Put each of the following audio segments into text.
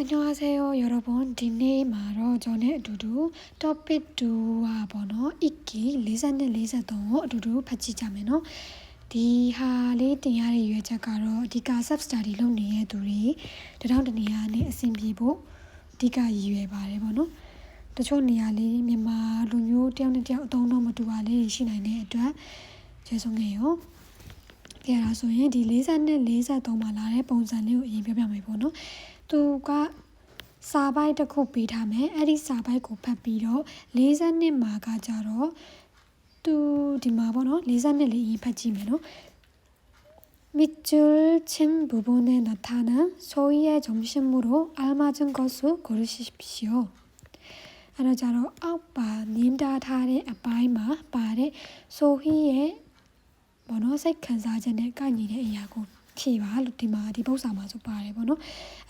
안녕하세요 여러분 디네마로 전에 두두 topic 2와 번호 있기 레산네 레사도 두두 같이 자면은 디하리 띵야리 유에자가로 디가 substudy လုပ်နေတဲ့သူတွေတထောင်တနေရာနဲ့အဆင်ပြေဖို့ဒီကရည်ရွယ်ပါတယ်ပေါ့နော်တချို့နေရာလေးမြန်မာလူမျိုးတယောက်နဲ့တယောက်အသုံးတော့မတူပါလေးရှိနိုင်တဲ့အတွက်ကျေးဇူးငယ်ရောကြရဆိုရင်ဒီ40နဲ့43မှာလာတဲ့ပုံစံလေးကိုအရင်ပြောပြမယ်ပေါ့နော်သူကစာပိုက်တစ်ခုပေးထားမယ်အဲ့ဒီစာပိုက်ကိုဖတ်ပြီးတော့40မှာကကြတော့သူဒီမှာပေါ့နော်40လေးအရင်ဖတ်ကြည့်မယ်နော်밑줄 친 부분에 나타난 소위의 점심으로 알맞은 것을 고르십시오. အဲ့တော့ကြတော့အောက်ပါနင်းတာထားတဲ့အပိုင်းမှာပါတဲ့ဆိုဟီရဲ့ဘောနော်စိတ်ခံစားချက်နဲ့ကိုက်ညီတဲ့အရာကိုဖြည့်ပါလို့ဒီမှာဒီပု္ပ္ပစာမှာဆိုပါတယ်ပေါ့နော်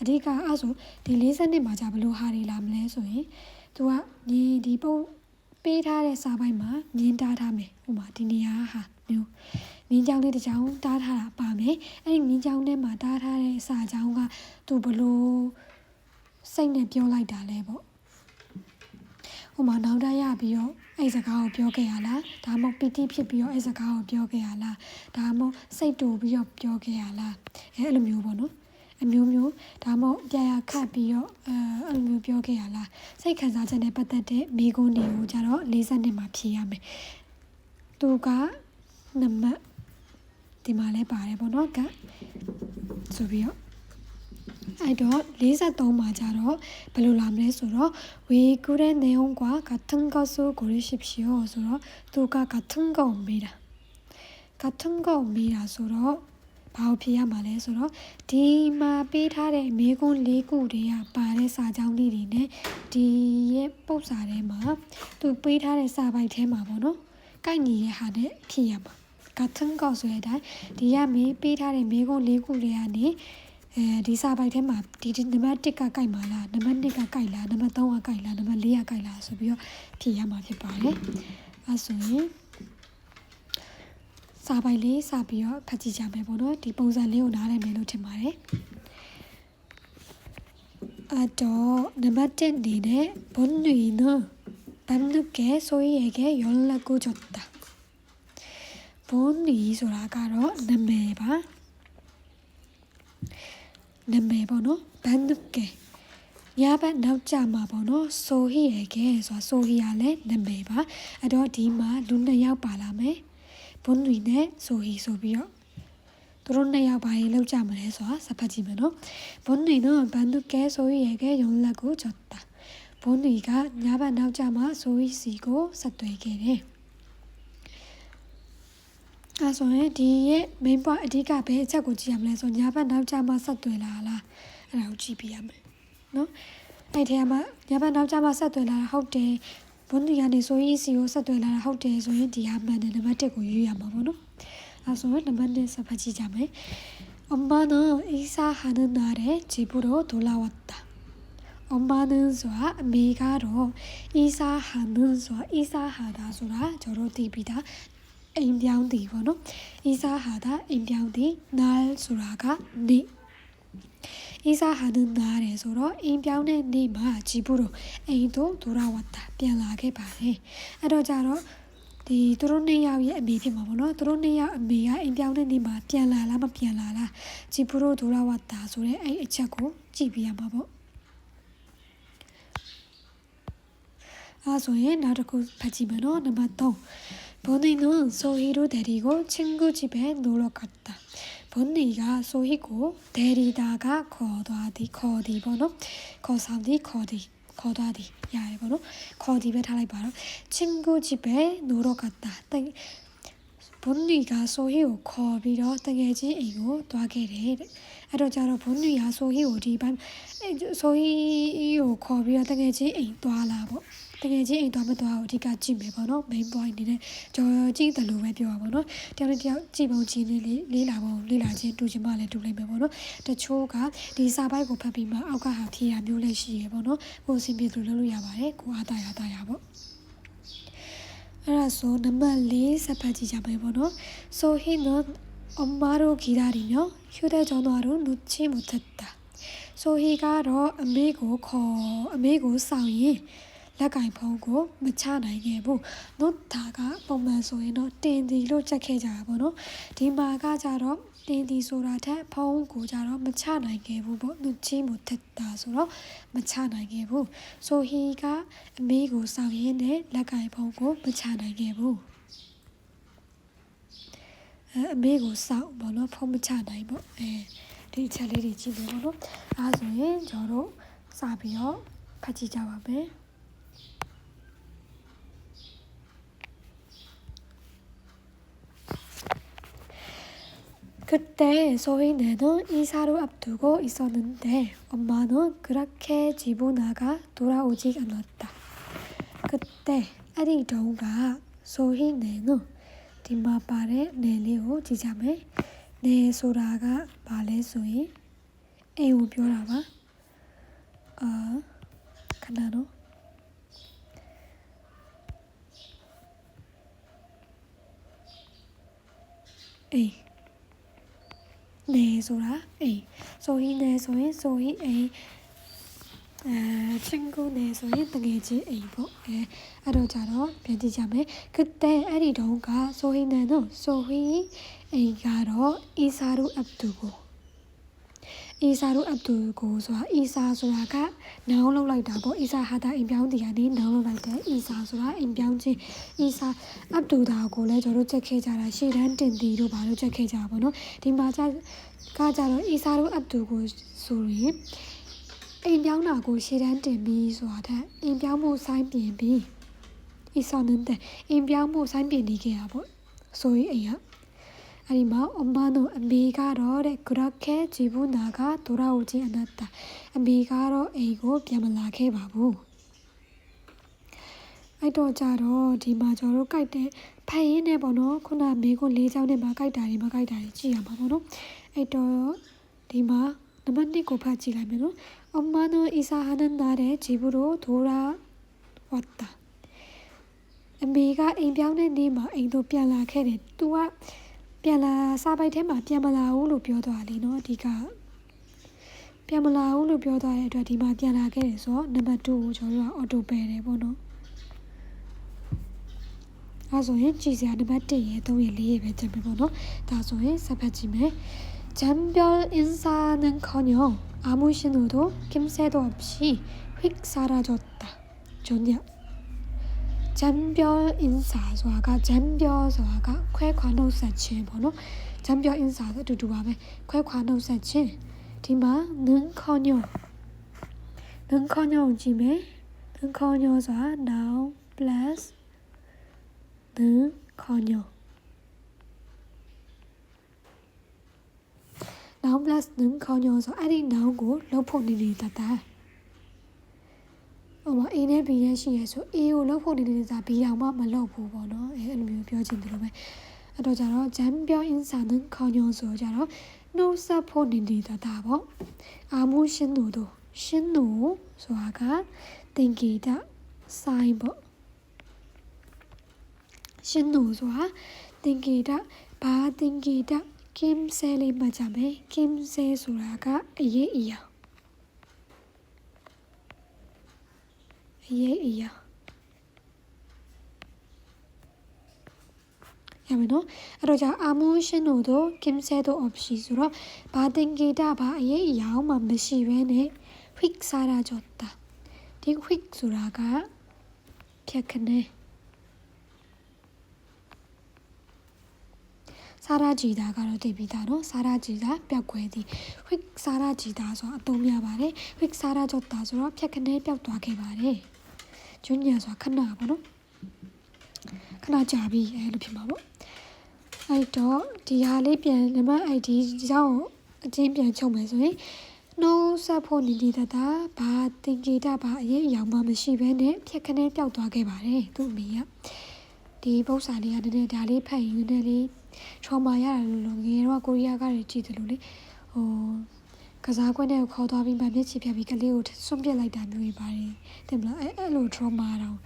အဓိကအဲ့ဆိုဒီ40နှစ်မှာじゃဘယ်လိုဟာတွေလာမလဲဆိုရင်သူကဒီပုတ်ပေးထားတဲ့စာပိုင်းမှာနင်းတာထားမယ်ဟိုမှာဒီနေရာဟာမျိုးနင်းကြောင်းလေးတစ်ကြောင်းတားထားတာပါမယ်အဲ့ဒီနင်းကြောင်းထဲမှာတားထားတဲ့စာကြောင်းကသူဘလို့စိတ်နဲ့ပြောလိုက်တာလဲပေါ့ဟိုမှာနောက်တရပြီးတော့အဲ့စကားကိုပြောခဲ့ရလားဒါမှမဟုတ်ပီတိဖြစ်ပြီးတော့အဲ့စကားကိုပြောခဲ့ရလားဒါမှမဟုတ်စိတ်တူပြီးတော့ပြောခဲ့ရလားအဲ့လိုမျိုးပေါ့နော်အမျိုးမျိုးဒါမှမဟုတ်ပြရခတ်ပြီးတော့အဲ့လိုမျိုးပြောခဲ့ရလားစိတ်ခံစားချက်နဲ့ပတ်သက်တဲ့မိကုန်းတွေကိုကြတော့40နှစ်မှာဖြေရမယ်သူကနံပါတ်ဒီမှာလဲပါတယ်ပေါ့နော်ကဆိုပြီးတော့အဲ့တော့43မှာကြတော့ဘယ်လိုလာမလဲဆိုတော့외구의 내용과 같은 것을 고르십시오ဆိုတော့သူက같은 거 옵니다 같은 거 옵니다ဆိုတော့ဘာကိုဖြေရမှာလဲဆိုတော့ဒီမှာပေးထားတဲ့မေကွန်း၄ခုတွေကပါတဲ့စာကြောင်းလေးတွေနဲ့ဒီရဲ့ပု္ပ္ပစာထဲမှာသူပေးထားတဲ့စာပိုက်ထဲမှာပေါ့နော်ကိုက်ညီရဲ့ဟာနဲ့ဖြေရမှာ같은 거ဆိုတဲ့အတိုင်းဒီကမေးပေးထားတဲ့မေကွန်း၄ခုတွေကနေဒီစာပိုက်ထဲမှာဒီနံပါတ်1ကကိုက်မှာလားနံပါတ်2ကကိုက်လားနံပါတ်3ကကိုက်လားနံပါတ်4ကကိုက်လားဆိုပြီးတော့ဖြေရမှာဖြစ်ပါတယ်အဲဆိုရင်စာပိုက်လေးစပြီးတော့ဖတ်ကြည့်ကြမယ်ပေါ့နော်ဒီပုံစံလေးကိုနားလည်မယ်လို့ထင်ပါတယ်တော့နံပါတ်1အနေနဲ့본누이는 밤늦게 소희에게 연락을 줬다 본누이ဆိုတာကတော့နာမည်ပါနာမည်ပေါ့နော်밤늦게ညဘက်နောက်ကျမှာပေါ့နော်ဆိုဟီရဲ့ကဲဆိုတာဆိုဟီရလဲနာမည်ပါအဲ့တော့ဒီမှာလူ2ယောက်ပါလာမယ်ဘွန်းတွေနဲ့ဆိုဟီဆိုပြီးတော့သူတို့2ယောက်ဘာကြီးလောက်ကြမလဲဆိုတာစဖတ်ကြည့်မယ်နော်ဘွန်းတွေနော်밤늦게ဆိုဟီရဲ့ကဲ연락을 줬다ဘွန်းတွေကညဘက်နောက်ကျမှာဆိုဟီစီကိုဆက်သွယ်ခဲ့တယ်အဲဆိုရင်ဒီရဲ့ main point အဓိကဘယ်အချက်ကိုကြည့်ရမလဲဆိုညဘက်နောက်ကျမှဆက်သွယ်လာလားအဲ့ဒါကိုကြည့်ပြရမယ်နော်အဲ့ဒီမှာညဘက်နောက်ကျမှဆက်သွယ်လာတာဟုတ်တယ်ဘွန်းဒီကနေဆိုရင်စီကိုဆက်သွယ်လာတာဟုတ်တယ်ဆိုရင်ဒီဟာမှန်တယ်နံပါတ်1ကိုရွေးရမှာပေါ့နော်အဲဆိုရင်နံပါတ်1ဆက်ဖတ်ကြည့်ကြမယ်엄마는 이사하는 날에 집으로 돌아왔다 엄마는ဆိုတာအမေကတော့이사하는ဆိုတာ이사하다ဆိုတာကျွန်တော်သိပြီးသားအိမ်ပြောင်းသည်ပေါ့နော်이사하다အိမ်ပြောင်းသည်날ဆိုတာကနေ့이사하는 날에ဆိုတော့အိမ်ပြောင်းတဲ့နေ့မှာ집으로အိမ်သို့돌아왔다ပြန်လာခဲ့ပါတယ်အဲ့တော့ကြတော့ဒီသူတို့2ယောက်ရဲ့အမေဖြစ်မှာပေါ့နော်သူတို့2ယောက်အမေကအိမ်ပြောင်းတဲ့နေ့မှာပြန်လာလားမပြန်လာလား집으로 돌아왔다ဆိုတဲ့အဲ့အချက်ကိုကြည့်ပြရမှာပေါ့ဆိုရင်နောက်တစ်ခုဖတ်ကြည့်မယ်နော်နံပါတ်3본이는 소희를 데리고 친구 집에 놀러 갔다. 본이가 소희고 데리다가 거다디 번호 거사디 거다디 야이 번호 거디베 달라이 바로 친구 집에 놀러 갔다. 본이가 소희고 거비러 땡해지 이고 도와게래. အဲ့တော့ကြတော့본이가 소희고ဒီပိုင်း소희고 거비러 땡해지 이သွားလာပေါ့တကယ်ကြီးအိမ်သွားမသွားဘူးအဓိကကြည့်မယ်ပေါ့နော် main point အနေနဲ့ကြော်ကြည့်တယ်လို့ပဲပြောပါပေါ့နော်တယောက်နဲ့တယောက်ကြည့်ပုံကြည့်လေးလာပုံလေးလာချင်းတူချင်မှလည်းတူလိုက်မယ်ပေါ့နော်တချို့ကဒီစာပိုက်ကိုဖတ်ပြီးမှအောက်ကဟာဖြေရမျိုးလည်းရှိရပေါ့နော်ကိုအဆင်ပြေလို့လုပ်လို့ရပါတယ်ကိုအားတာရတာရပေါ့အဲ့ဒါဆိုနံပါတ်4ဆက်ဖတ်ကြည့်ကြမယ်ပေါ့နော်소희는 엄마로 기다리며 휴대전화로 놓지 못했다 ဆိုဟီကတော့အမေကိုခေါ်အမေကိုဆောင်ရင်လက်ကင်ဖုံးကိုမချနိုင်ခဲ့ဘူး။နော်ဒါကပုံမှန်ဆိုရင်တော့တင်ဒီလို့ချက်ခဲ့ကြတာပေါ့နော်။ဒီမှာကကြတော့တင်ဒီဆိုတာထက်ဖုံးကိုကြတော့မချနိုင်ခဲ့ဘူးပေါ့။သူချင်းမထက်တာဆိုတော့မချနိုင်ခဲ့ဘူး။ဆိုဟီကအမေကိုဆောင်ရင်လည်းလက်ကင်ဖုံးကိုမချနိုင်ခဲ့ဘူး။အမေကိုဆောင်ပေါ့နော်ဖုံးမချနိုင်ပေါ့ဒီအချက်လေးတွေကြည့်မယ်ပေါ့နော်အဲဆိုရင်ကျွန်တော်တို့စပြီးတော့ဖတ်ကြည့်ကြပါမယ်그때 소희네는 이사로 앞두고 있었는데 엄마는 그렇게 집으로 나가 돌아오지 않았다. 그때 아리동가 소희네는 뒷마발에 내리고 지자매 내 소라가 말해 소희 에우 벼라봐 가나노 에이 네 소라 에이 소희 네 소희 소희 에이 친구 네 소희 등이지 에이 뭐 알아자로 변지자매 그때 아리동가 소희네는 소희 에이가로 이사로 앞두고 이사로 앞두고ဆိုတာအီစာဆိုတာကနောင်လောက်လိုက်တာပေါ့အီစာဟာတာအိမ်ပြောင်းတရားနေနောင်လောက်လိုက်တယ်အီစာဆိုတာအိမ်ပြောင်းခြင်းအီစာအပ်တူတာကိုလည်းကျွန်တော်တို့ချက်ခဲ့ကြတာရှေ့တန်းတင်တီတို့ဘာလို့ချက်ခဲ့ကြပါဘောနော်ဒီမှာကြတော့အီစာတို့အပ်တူကိုဆိုရင်အိမ်ပြောင်းတာကိုရှေ့တန်းတင်ပြီးဆိုတာတဲ့အိမ်ပြောင်းမှုဆိုင်းပြင်ပြီးအီစာနဲ့အိမ်ပြောင်းမှုဆိုင်းပြင်နေခဲ့တာပေါ့ဆိုရင်အိမ်က아니 마 엄마는 아미가로 그렇게 집으로 나가 돌아오지 않았다. 아미가로 에이고 뺨을라게 바보. 아이도 자로 디마저로 까이때 파이네 번호 코나 메고 레자오네 마 까이다리 마 까이다리 지야 마 번호. 아이도 디마 나만니 고파지라면은 엄마는 이사하는 날에 집으로 돌아왔다. 아미가 인병네 니마 에이도 뺨라게 돼. 또한ပြန်လာစားပိုက်ထဲမှာပြန်မလာဘူးလို့ပြောသွားတယ်နော်အဓိကပြန်မလာဘူးလို့ပြောသွားတဲ့အတွက်ဒီမှာပြန်လာခဲ့တယ်ဆိုတော့နံပါတ်2ကိုကျွန်တော်တို့ကအော်တိုပယ်တယ်ပေါ့နော်အဲဆိုရင်ကြည့်စရာနံပါတ်1ရဲ့3ရဲ့4ရဲ့ပဲကျန်ပြီပေါ့နော်ဒါဆိုရင်ဆက်ဖတ်ကြည့်မယ်잠별 인사는커녕 아무 신호도 낌새도 없이 휙 사라졌다 좋냐 잠별 인사ဆိုတာက 잠별ဆိုတာကခွဲခွာနှုတ်ဆက်ခြင်းပေါ့နော် 잠별 인사 ဆိုအတူတူပါပဲခွဲခွာနှုတ်ဆက်ခြင်းဒီမှာ능커녕ကြည့်မယ်능커녕ဆိုတာ noun plus 능커녕 noun plus 능커녕ဆိုအဲ့ဒီ noun ကိုလုပ်ဖို့နေနေတတ်တာဟိုမှာ A နဲ့ B နဲ့ရှိရဲဆို A ကိုလောက်ဖို့နေတာ B အောင်မှမလောက်ဘူးပေါ့နော်အဲ့လိုမျိုးပြောချင်တယ်လို့ပဲအဲ့တော့ကြတော့ 잠별 인사는 커녕 ဆိုကြတော့နှုတ်ဆက်ဖို့နေတာပေါ့အာမှုရှင်တို့ရှင်တို့ဆိုတာကတင်ဂီတဆိုင်ပေါ့ရှင်တို့ဆိုတာတင်ဂီတဘာတင်ဂီတကင်းဆဲလေးမှတ်ကြမယ်ကင်းဆဲဆိုတာကအရေးအရာ예이야. 야면은 그러자 아무 신호도 김새도 없이 수로 받은 기다 바에 야오만 메시웨네 휙 사라졌다. 딕 수라가 펴크네. 사라지다가로 데비다로 사라지다 뼈괴디 휙 사라지다서 아토미아 말에 휙 사라졌다서 펴크네 뼈도하게 말해. 준이야서 칸나 보노 칸나 자비 이렇게 말고 아이도 디하리 변내마 아이디 자오အချင်းပြန်ချုပ်မယ်ဆိုရင်နှုတ်ဆက်ဖို့နေနေတာဘာတင်ကြတာဘာအရေးအယောင်မှမရှိဘဲနဲ့ဖြက်ခနဲ့ပျောက်သွားခဲ့ပါတယ်သူ့အမေကဒီပု္ပ္ပစာလေးကနည်းနည်းဒါလေးဖတ်ရင်နည်းနည်းလေး trauma ရတယ်လို့ငယ်တော့ကိုရီးယားကတွေကြည့်တယ်လို့လေဟိုကစားကွင်းနဲ့ခေါ်သွားပြီးမှမျက်ခြေဖြတ်ပြီးကလေးကိုဆွန့်ပစ်လိုက်တာမျိုးတွေပါတယ်တင်မလားအဲ့လို trauma တော့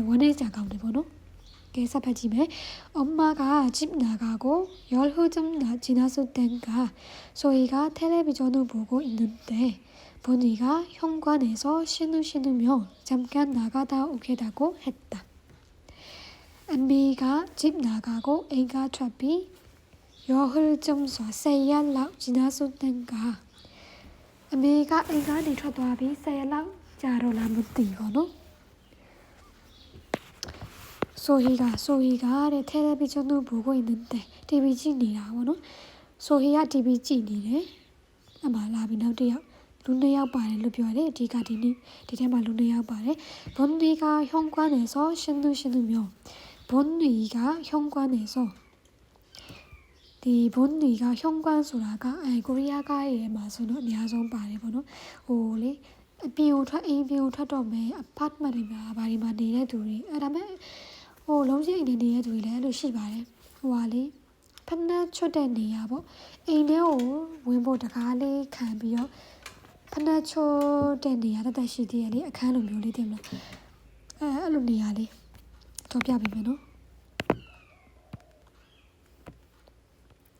ဝမ်းနေစရာကောင်းတယ်ပေါ့နော်ကဲဆက်ဖတ်ကြည့်မယ်엄마가 집 나가고 열흘쯤 지났을 땐가 소희가 텔레비전을 보고 있는데 본이가 현관에서 신으며 잠깐 나가다 오겠다고 했다. 안비가 집 나가고 애가 트랍이 열흘쯤 세 날 지났을 땐가 안비가 애가 네 트랍이 세 날 자로 남은 띠거노. 소희가 텔레비전을 보고 있는데 TV 지니라고노. 소희가 TV 지니래. 아마 라비나도요. 루네야 바래 루비오래 디가디니 디테마 루네야 바래. 본위가 현관에서 신으며 본위가 현관에서 디 본위가 현관 소라가 코리아가의 마소노 냐송 바래 보노. 오လေအပြင်ကိုထွက်အိမ်ပြင်ကိုထွက်တော့မယ်apartment တွေမှာဘာတွေမှာနေတဲ့သူတွေအဲ့ဒါမဲ့ဟိုလုံးချင်းအိမ်တွေနေတဲ့သူတွေလည်းအဲ့လိုရှိပါတယ်ဟိုဟာလေဖက်နှက်ချွတ်တဲ့နေရာပေါ့အိမ်ထဲကိုဝင်ဖို့တကားလေးခံပြီးတော့ဖက်နှက်ချွတ်တဲ့နေရာတက်ရှိသေးတယ်လေအခန်းလိုမျိုးလေးတင်မလားအဲ့လိုနေရာလေးတော့ပြပေးမယ်နော်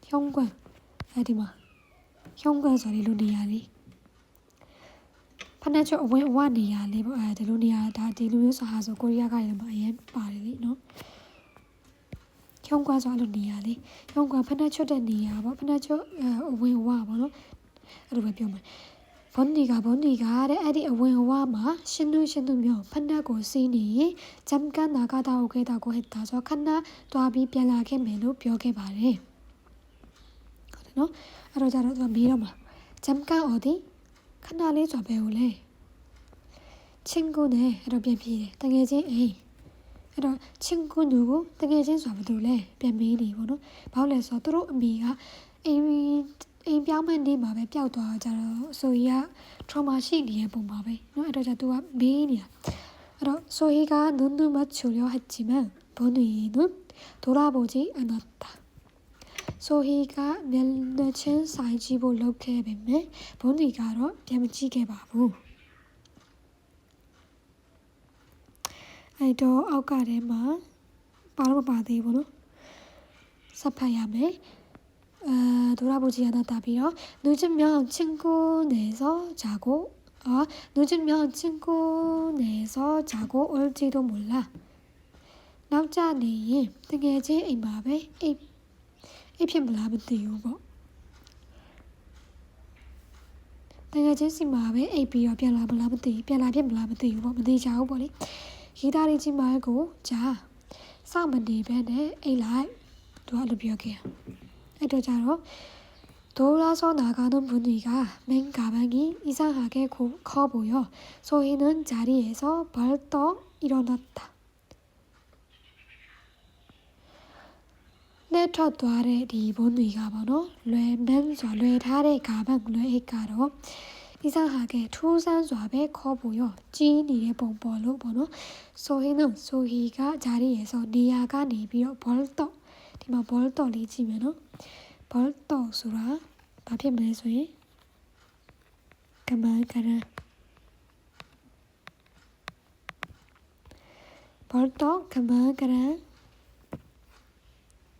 현관အဲ့ဒီမှာ현관ဆိုတဲ့လိုနေရာလေးဖက်နှက်ချွတ်အဝင်ဝနေရာလေးပေါ့ဒီလိုနေရာဒါဒီလိုမျိုးဆိုဟာဆိုကိုရီးယားကလည်းမအရင်ပါတယ်လေနော်현관ဆိုအဲ့လိုနေရာလေး현관ဖက်နှက်ချွတ်တဲ့နေရာပေါ့ဖက်နှက်ချွတ်အဝင်ဝပေါ့နော်အဲ့လိုပဲပြောမယ်본니가တဲ့အဲ့ဒီအဝင်ဝမှာ신으며ဖက်နှက်ကိုစီးနေ잠깐 나가다 오겠다고 했다ဆိုခဏသွားပြီးပြန်လာခဲ့မယ်လို့ပြောခဲ့ပါတယ်ဟုတ်တယ်နော်အဲ့တော့ကျတော့သူမေးတော့မှာ잠깐 어디ခဏလေးဆိုပဲဦးလေ친구네အဲ့တော့ပြန်ပြေးတယ်တကယ်ချင်းအိမ်အဲ့တော့친구 누구တကယ်ချင်းဆိုတာဘာလို့လဲပြန်မေးနေပေါ့နော်ဘာလို့လဲဆိုတော့သူတို့အမေကအိမ်ပြောင်းမဲ့နေ့မှာပဲပျောက်သွားကြတော့ဆိုရီက trauma ရှိနေတဲ့ပုံပါပဲเนาะအဲ့တော့ကျသူကမေးနေတာအဲ့တော့소희가 눈을 맞추려 했지만 본위는 돌아보지 않았다. 소희가 며칠 사이집을 놓게 되면 본위가ပြန်မကြည့်ခဲ့ပါဘူးအဲ့တော့အောက်ကထဲမှာပါတော့မပါသေးဘူးเนาะစဖတ်ရမယ်돌아보지 않았다ပြီးတော့늦으면 친구네서 자고 올지도 몰라.နောက်ကျနေရင်တကယ်ချင်းအိမ်မှာပဲအိပ်ဖြစ်မလားမသိဘူးပေါ့တကယ်ချင်းစီမှာပဲအိပ်ပြီးတော့ပြန်လာမလားမသိပြန်လာဖြစ်မလားမသိဘူးပေါ့မသိကြဘူးပေါ့လေရေးသားလေးချင်းမကိုကြာစောင့်မနေပဲနဲ့အိပ်လိုက်သူကလိုပြောခဲ့အဲ့တော့ကြတော့돌아서 나가는 분위기가 맨 가방이 이상하게 커 보여 소희는 자리에서 벌떡 일어났다. 내ထွက်သွားတဲ့ ဒီဘုန်းကြီးကပေါ့နော်လွယ်မန်းစွာလွယ်ထားတဲ့ဂါဘန်လွယ်အိတ်ကတော့이상하게ထူးဆန်းစွာပဲခေါ်ဖို့ရောကြီးနေတဲ့ပုံပေါ်လို့ပေါ့နော်소희가 자리에서နေရာကနေပြီးတော့벌떡ဒီမှာ벌떡လေးကြည့်မယ်နော်벌떡ဆိုတာဘာဖြစ်မလဲဆိုရင်ကမန်ကရန်벌떡ကမန်ကရန်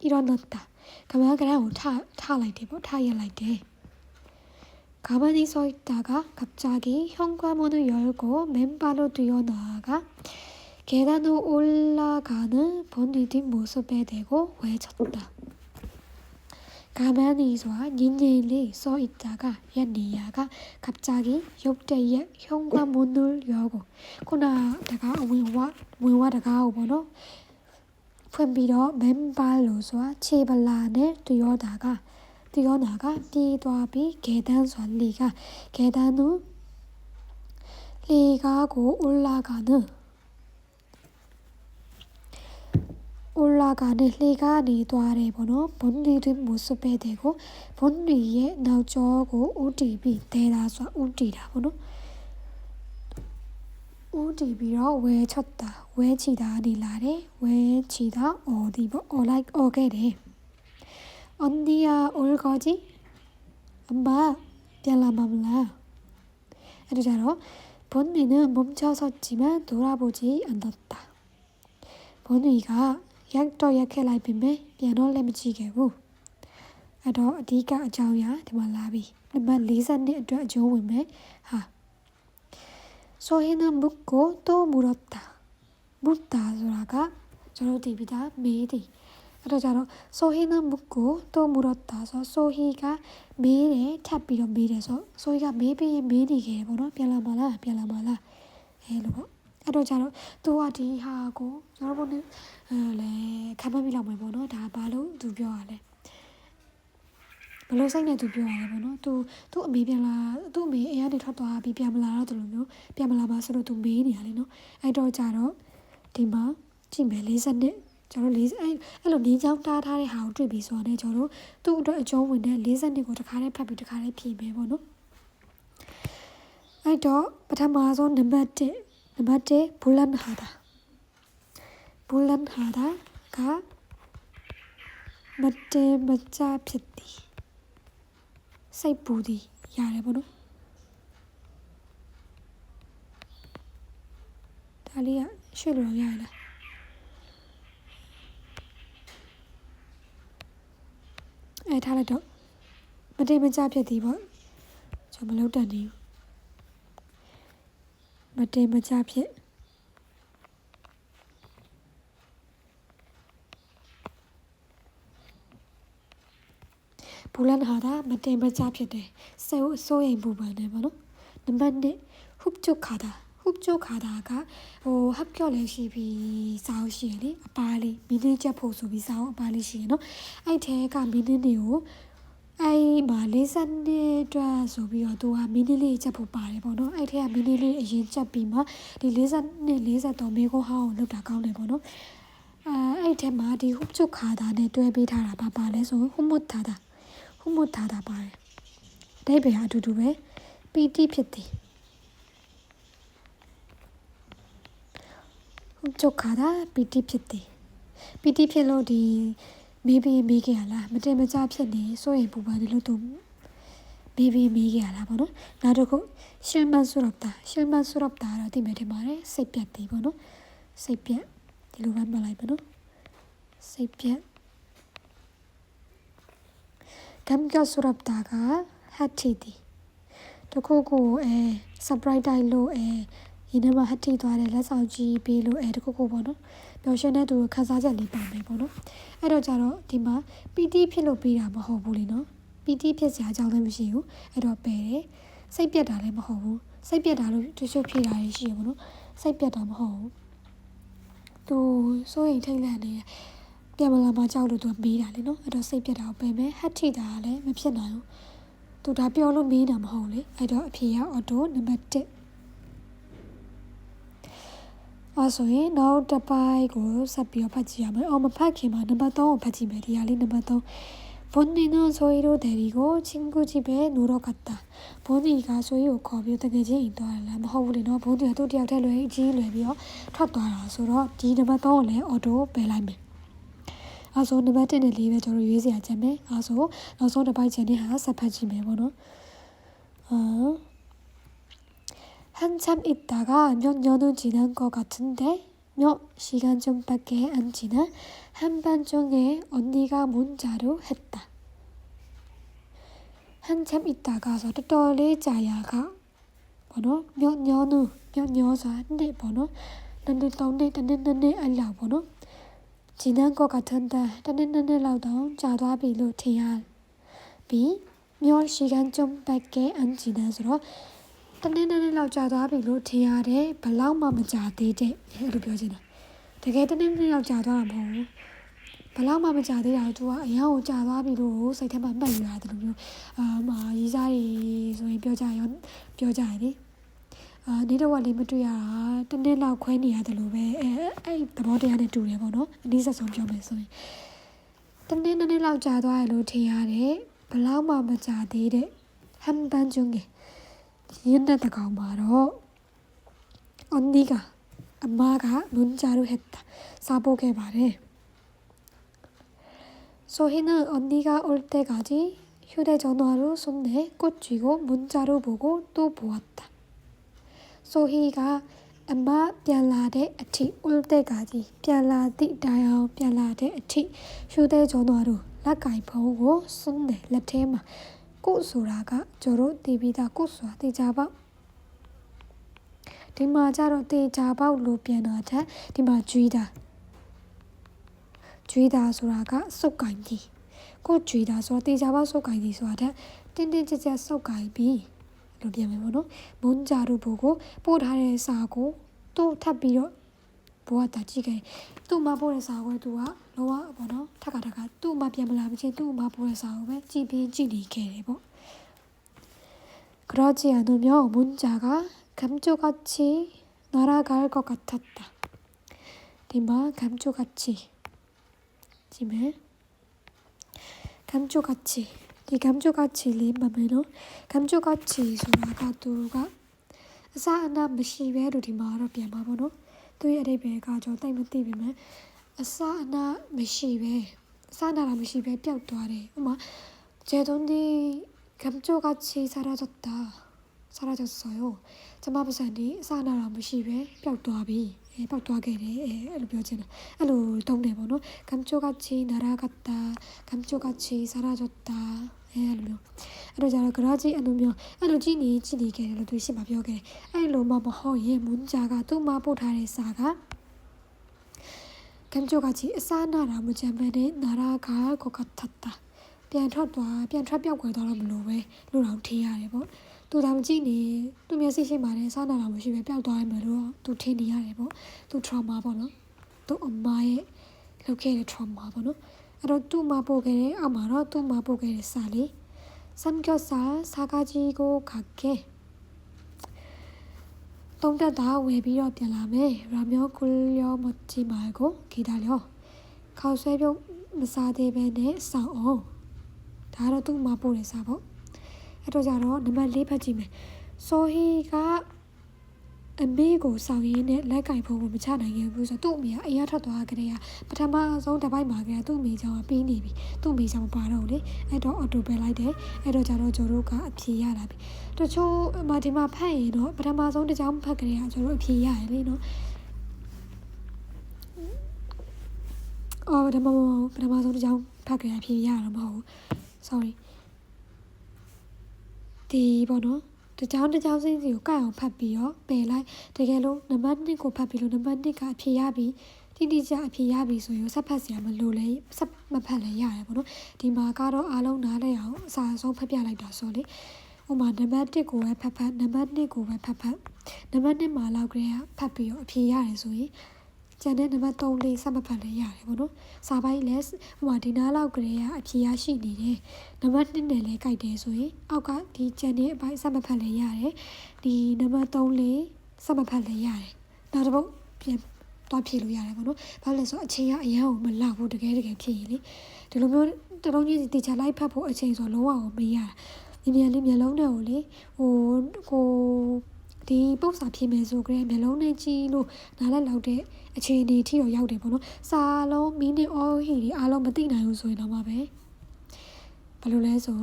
일어났다ကမန်ကရန်ကိုထလိုက်တယ်ပေါ့ထရက်လိုက်တယ်가만히 서 있다가 갑자기 현관문을 열고 맨발로 뛰어나가 계단으로 올라가는 본위 뒷모습에 대고 외쳤다. 가만히 닝닝히 서 있다가 연니야가 갑자기 욕대에 현관문을 열고 코나다가 문와 다가오고는 ဖွင့်ပြီးတော့ 맨발로 치발란에 뛰어나가 뛰어나가 계단 선리가 계단으로 리가고 올라가는 리가니 또아래 번호 본위의 모습에 대고 본위의 나오고 우디비 대다서 우디라 번호 우디비로 외쳤다 외치다 니라래 외치다 어디버 어라이크 어게래 언니야 올 거지? 엄마 별라맘라 이러자로 본위는 멈춰섰지만 돌아보지 않았다. 본위가 약도 약해라이비매 변홀래 미치게고 아도 어디가 아자우야 대말라비 너만 리산네အတွက်အကျိုးဝင်မယ်ဟာ 소희는 묻고 또 물었다. 묻다 소라가 저로 디비다 메디. 그러자로 소희는 묻고 또 물었다. 서 소희가 메에 탑비로 메에서 소희가 메비에 메디게 보러 별라말라 해로. 그러자로 또 어디하고 여러분은 레 가만히라 뭐 보노 다 바로 두 벼알래. ဘလို့စိတ်နဲ့သူပြောရတယ်ပေါ့နော်သူအမေပြန်လာသူ့အမေအိမ်ကနေထွက်သွားပြီးပြန်မလာတော့တယ်လို့မျိုးပြန်မလာပါဆိုတော့သူမေးနေရလေနော်အဲ့တော့ကြတော့ဒီမှာကြည့်မယ်40နှစ်ကျွန်တော်40အဲ့လိုနေချောင်းတားထားတဲ့ဟာကိုတွေ့ပြီးဆိုတော့ကျွန်တော်သူ့အတွက်အကျုံးဝင်တဲ့40နှစ်ကိုတစ်ခါတည်းဖတ်ပြီးတစ်ခါတည်းဖြည့်မယ်ပေါ့နော်အဲ့တော့ပထမဆုံးနံပါတ်1ဘူလန်ဟာတာကမတေမချဖြစ်သည်စိတ်ပူသည်ရတယ်ပေါ့နော်ဒါလေးကရွှေ့လို့ရရလားထားလိုက်တော့မတိမကျဖြစ်သည်ပေါ့ကျွန်တော်မလုပ်တတ်နေဘူးမတိမကျဖြစ်ဘူလန်ဟာတာမတင်မကျဖြစ်တယ်စိုးရိမ်ပူပန်တယ်ပေါ့နော်နံပါတ်2ဟုပ်ချုပ်ခါတာကဟပ်ကျော်လေးရှိပြီးစာအုပ်ရှိရလေအပါလေးမီနစ်ချက်ဖို့ဆိုပြီးစာအုပ်အပါလေးရှိရနော်အဲ့ထဲကမီနစ်တွေကိုအဲ့မှာ40နှစ်အတွက်ဆိုပြီးတော့သူကမီနစ်လေးချက်ဖို့ပါတယ်ပေါ့နော်အဲ့ထဲကမီနစ်လေးအရင်ချက်ပြီးမှဒီ40နှစ်43မိကုန်းဟောင်းကိုလောက်တာကောင်းတယ်ပေါ့နော်အဲ့ထဲမှာဒီဟုပ်ချုပ်ခါတာနဲ့တွဲပေးထားတာပါလဲဆိုဟုမတ်ထားတာပါတယ်အဓိပ္ပာယ်အတူတူပဲပီတိဖြစ်သည်ဟုတ်ကြခါတာပီတိဖြစ်သည်ပီတိဖြစ်လို့ဒီမေးခဲ့ရလားမတင်မကျဖြစ်နေစိုးရိမ်ပူပန်နေလို့သူမေးခဲ့ရလားပေါ့နော်နောက်တစ်ခု실만 수럽다တော့ဒီမဲ့ထင်ပါတယ်စိတ်ပြတ်သည်ပေါ့နော်စိတ်ပြတ်ဒီလိုပဲမှတ်လိုက်ပါနော်စိတ်ပြတ်감격스럽다가 핫티디တခုsurprise တိုက်လို့ဒီနေ့မှာ 핫티 သွားတယ်လက်ဆောင်ကြီးပေးလို့တခုပေါ့နော်ပျော်ရွှင်တဲ့သူခန်းစားချက်လေးပါမယ်ပေါ့နော်အဲ့တော့ကြတော့ဒီမှာပီတိဖြစ်လို့ပေးတာမဟုတ်ဘူးလေနော်ပီတိဖြစ်စရာအကြောင်းလည်းမရှိဘူးအဲ့တော့ပယ်တယ်စိတ်ပြတ်တာလည်းမဟုတ်ဘူးစိတ်ပြတ်တာလို့တချို့ဖြေတာရှိရပေါ့နော်စိတ်ပြတ်တာမဟုတ်ဘူးသူစိုးရိမ်ထိတ်လန့်နေတယ်ပြန်မလာမှကြောက်လို့သူမေးတာလေနော်အဲ့တော့စိတ်ပြတ်တာကိုပယ်မယ်ဟတ်ထိတာကလည်းမဖြစ်နိုင်ဘူးသူဒါပြောလို့မေးတာမဟုတ်လေအဲ့တော့အဖြေကအော်တိုနံပါတ်1ဆိုရင်နောက်တစ်ပိုင်းကိုဆက်ပြီးဖတ်ကြည့်ရမယ်မဖတ်ခင်မှာနံပါတ်3ကိုဖတ်ကြည့်မယ်ဒီဟာလေးနံပါတ်3본인은 소희로 데리고 친구 집에 놀러 갔다. 본이가 소희를 거비어 되게지 인도하라. 뭐 하울이너 본이가 또 뒤에 지 레비어 탔다라. 서로 디 너만 떠올래 어도 벨라이메. 아소 너만 때는 리베 저로 유에서 하자매. 아소 너서 더 바이 전에 하 사파지메 뭐노. 한참 있다가 몇 년은 지난 것 같은데 몇 시간 전밖에 안 지나 한밤중에 언니가 문자로 했다. 한참 있다가서 또래 자야가 번호 몇 년서 한대 번호 나는 알라 번호 지난 것 같은데 나는 라우던 자다비로 태야 몇 시간 전밖에 안 지나서 나는 라우 자다비로 태야래 발랑만 자대대 이렇게 표현이나 되게 나는 라우 자다라 뭐ဘလောက်မှမကြသေးတာသူကအရန်ကိုကြာသွားပြီလို့စိတ်ထဲမှာမှတ်ယူရတယ်လို့မျိုးရေးစားတွေဆိုရင်ပြောကြရလေနေတော့လေးမတွေ့ရတာတနေ့လောက်ခွဲနေရတယ်လို့ပဲအဲ့သဘောတရားနဲ့တူတယ်ပေါ့နော်အနည်းဆက်ဆုံးပြောမယ်ဆိုရင်တနေ့လောက်ကြာသွားရလို့ထင်ရတယ်ဘလောက်မှမကြသေးတဲ့ဟန်ပန်းကျွန်းကရင်းတဲ့တကောင်မှာတော့အန်ဒီကအမကမွန်ဂျာရိုဟက်တာစားပို့ခဲ့ပါတယ်소희는 언니가 올 때까지 휴대전화로 손에 꽂히고 문자로 보고 또 보았다. 소희가 엄마 별나대 아티 올 때까지 별나디 다요 별나대 아티 휴대전화로 라가이 보고 손에 랩테마 꽃소라가 저로 디비다 꽃소라 디자바 ဒီမှာကျတော့တေချာပေါက်လို့ပြန်တာထက်ဒီမှာကျွေးတာဆိုတာကစုပ်ကင်ပြီကိုကျွေးတာဆိုတော့တေချာပေါက်စုပ်ကင်ပြီဆိုတာတဲ့တင်းတင်းကြပ်ကြပ်စုပ်ကင်ပြီလို့ပြန်မယ်ပေါ့နော်မွန်းကြတို့ဘို့ကိုပို့ထားတဲ့စာကိုသူ့ထပ်ပြီးတော့ဘောကတာကြည့်ခဲ့သူ့မပို့တဲ့စာကိုသူကလောကပေါ့နော်ထက်ကသူ့မပြန်မလာမချင်းသူ့မပို့တဲ့စာကိုပဲကြည့်ပြီးကြည့်နေခဲ့တယ်ပေါ့그러지 않으면 문자가 감쪽같이 날아갈 것 같았다. 디마 감쪽같이 지금 감쪽같이 이 감쪽같이 리마메노 감쪽같이 소라가 두가 사나 무시베로 디마로 비마보노 또이 아래베가 저 따이못띠비면 사나 무시베 사나라 무시베 뼈도아래 엄마 제돈디 감쪽같이 사라졌어요. 저마부산이 사나라 무시베 뼈도아비 뼈도아게래 알로벼지나 알로 동네번호 감쪽같이 날아갔다 감쪽같이 사라졌다 알로며 알로자라 그러지 않으면 알로 지니게로 두시마 벼게 알로마 뭐허예 문자가 또마 보다레 사가 감쪽같이 사나라 무자면에 날아갈 것 같았다. ပြန်ထွက်ပြောက်ွယ်သွားတော့မလို့ပဲလို့တော့ထင်ရတယ်ပေါ့သူတောင်ကြည့်နေသူမျက်စိရှိမှလည်းစားနာတာမရှိပဲပျောက်သွားရမယ်လို့သူထင်နေရတယ်ပေါ့သူ trauma ပေါ့နော်သူအမရဲ့လောက်ခဲ့တဲ့ trauma ပေါ့နော်အဲ့တော့သူ့မှာပို့ခဲ့တဲ့အောက်မှာတော့သူ့မှာပို့ခဲ့တဲ့စာလေး삼겹살 사가지고 갈게 똥따다 외비어 변함에 라며 굴려 먹지 말고 기다려 가수새벽 무사대변에 싸워ဒါတော့သူ့မှာပို့တယ်စာပေါ့အဲ့တော့ကြတော့နံပါတ်၄ဖတ်ကြည့်မယ်စောဟီကအမေကိုဆောင်ရင်းနဲ့လက်ကင်ဖုန်းကိုမချနိုင်ခဲ့ဘူးဆိုတော့သူ့အမေကအရင်ထွက်သွားကြတဲ့ပထမဆုံးတစ်ပိုက်မှာကသူ့အမေကြောင့်ပြီးနေပြီသူ့အမေကြောင့်ပါတော့လေအဲ့တော့အော်တိုပဲလိုက်တယ်အဲ့တော့ကြတော့ကျတို့ကအဖြေရလာပြီတချို့ဒီမှာဖတ်ရင်တော့ပထမဆုံးတစ်ကြောင်းဖတ်ကြတဲ့ကျတို့အဖြေရတယ်လေနော်အော်ပထမဆုံးတစ်ကြောင်းဖတ်ကြရအဖြေရတော့မဟုတ်ဘူးsorry ဒီပေါ့နော်တကြောင်စင်းစီကိုကတ်အောင်ဖတ်ပြီးတော့ပယ်လိုက်တကယ်လို့နံပါတ်1ကိုဖတ်ပြီးလို့နံပါတ်1ကအဖြေရပြီးတိကျအဖြေရပြီးဆိုရင်ဆက်ဖတ်စရာမလိုလဲဆက်မဖတ်လဲရတယ်ပေါ့နော်ဒီမှာကတော့အားလုံးနားလဲအောင်အစားဆုံးဖတ်ပြလိုက်တာဆိုလေဥပမာနံပါတ်1ကိုပဲဖတ်နံပါတ်2ကိုပဲဖတ်နံပါတ်2မှာလောက်ကလေးကဖတ်ပြီးတော့အဖြေရတယ်ဆိုရင်ကျန်တဲ့နံပါတ်3လေးဆက်မဖတ်လဲရတယ်ပေါ့နော်စာပိုင်းလဲဟိုမှာဒီနားလောက်ကလေးကအဖြေရရှိနေတယ်နံပါတ်2နဲ့လဲကြိုက်တယ်ဆိုရင်အောက်ကဒီကျန်တဲ့အပိုင်းဆက်မဖတ်လဲရတယ်ဒီနံပါတ်3လေးဆက်မဖတ်လဲရတယ်နောက်တစ်ပုတ်ပြန်သွားဖြေလို့ရတယ်ပေါ့နော်ဘာလို့လဲဆိုအချိန်ကအရန်ကိုမလောက်ဘူးတကယ်ဖြေရင်လေဒီလိုမျိုးတလုံးချင်းတေချာလိုက်ဖတ်ဖို့အချိန်ဆိုလုံးဝမရတာမြန်လေးမျက်လုံးနဲ့ကိုလေကိုဒီပုံစာဖြေမယ်ဆိုကြတဲ့မျက်လုံးနဲ့ကြည့်လို့နားလည်လောက်တဲ့အခြေအနေထိတော့ရောက်တယ်ပေါ့နော်စာလုံးမီနစ်အော်ဟီဒီအားလုံးမသိနိုင်ဘူးဆိုရင်တော့မှပဲဘယ်လိုလဲဆို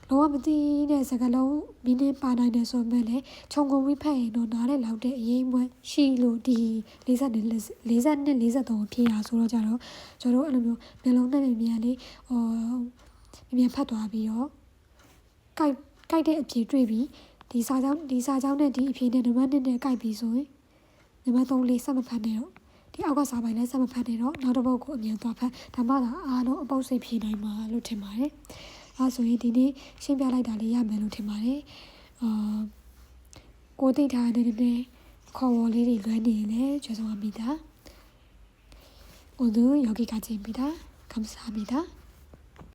လောကမသိတဲ့စကားလုံးမီနစ်ပါနိုင်တယ်ဆိုပေမဲ့လည်းခြုံကုန်ပြီးဖတ်ရင်တော့နားလည်လောက်တဲ့အရေးမွဲရှိလို့ဒီ42ဖြေတာဆိုတော့ကြတော့ကျွန်တော်အဲ့လိုမျိုးမျက်လုံးနဲ့မြန်လေးမြန်ဖတ်သွားပြီးတော့ကြိုက်တဲ့အဖြေတွေ့ပြီးဒီစာကြောင်းနဲ့ဒီအဖြေနဲ့နံပါတ်1နဲ့ကြိုက်ပြီးဆိုရင်နံပါတ်3လေးဆက်မဖတ်နဲ့တော့ဒီအောက်ကစာပိုင်းလည်းဆက်မဖတ်နဲ့တော့နောက်တစ်ပုဒ်ကိုအမြန်သွားဖတ်ဒါမှသာအားလုံးအပုပ်စိတ်ဖြေနိုင်မှာလို့ထင်ပါတယ်အဲဆိုရင်ဒီနေ့ရှင်းပြလိုက်တာလေးရမယ်လို့ထင်ပါတယ်ကိုသိထားတဲ့ခေါ်ဝေါ်လေးတွေလွဲနေရင်လည်းကျေးဇူးပါမိတာ오늘 여기까지입니다. 감사합니다.